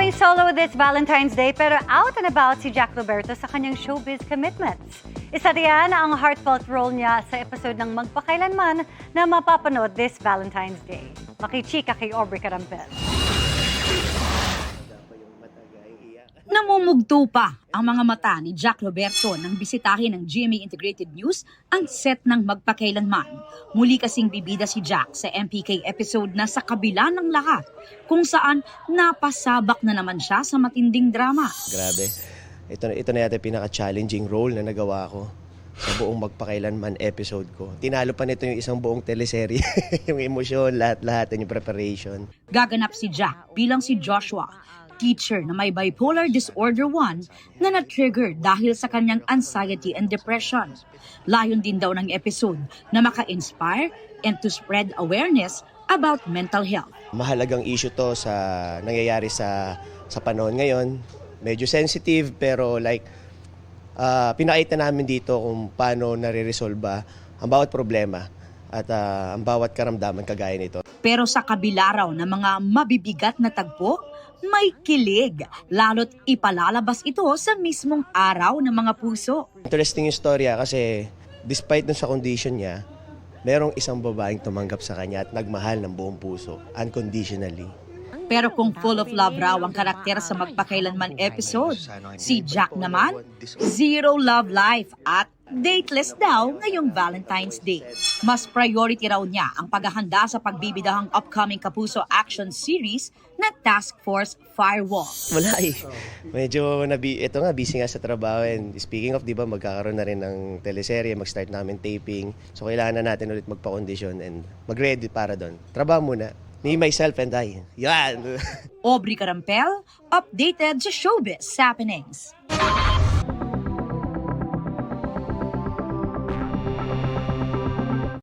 Flying solo this Valentine's Day pero out and about si Jack Roberto sa kanyang showbiz commitments. Isa riyan ang heartfelt role niya sa episode ng Magpakailanman na mapapanood this Valentine's Day. Makichika kay Aubrey Carampel. Namumugto pa ang mga mata ni Jack Roberto nang bisitahin ng GMA Integrated News ang set ng Magpakailanman. Muli kasing bibida si Jack sa MPK episode na Sa Kabila ng Lahat, kung saan napasabak na naman siya sa matinding drama. Grabe. Ito na yata pinaka-challenging role na nagawa ko sa buong Magpakailanman episode ko. Tinalo pa nito yung isang buong teleserye. Yung emosyon, lahat-lahat, yung preparation. Gaganap si Jack bilang si Joshua, teacher na may bipolar disorder 1 na na-trigger dahil sa kanyang anxiety and depression. Layon din daw ng episode na maka-inspire and to spread awareness about mental health. Mahalagang issue to sa nangyayari sa panahon ngayon. Medyo sensitive pero pinakita namin dito kung paano nare-resolve ang bawat problema at ang bawat karamdaman kagaya nito. Pero sa kabila raw ng mga mabibigat na tagpo, may kilig, lalo't ipalalabas ito sa mismong araw ng mga puso. Interesting yung storya kasi despite dun sa condition niya, merong isang babaeng tumanggap sa kanya at nagmahal ng buong puso, unconditionally. Pero kung full of love raw ang karakter sa Magpakailanman episode, si Jack naman, zero love life at dateless daw ngayong Valentine's Day. Mas priority raw niya ang paghahanda sa pagbibidahang upcoming Kapuso action series na Task Force Firewall. Wala eh. Medyo busy nga sa trabaho. And speaking of, di ba, magkakaroon na rin ng teleserye, mag-start namin taping. So kailangan na natin ulit magpa-condition and mag-ready para doon. Trabaho muna. Me, myself, and I. Yan! Aubrey Carampel, updated sa Showbiz Happenings.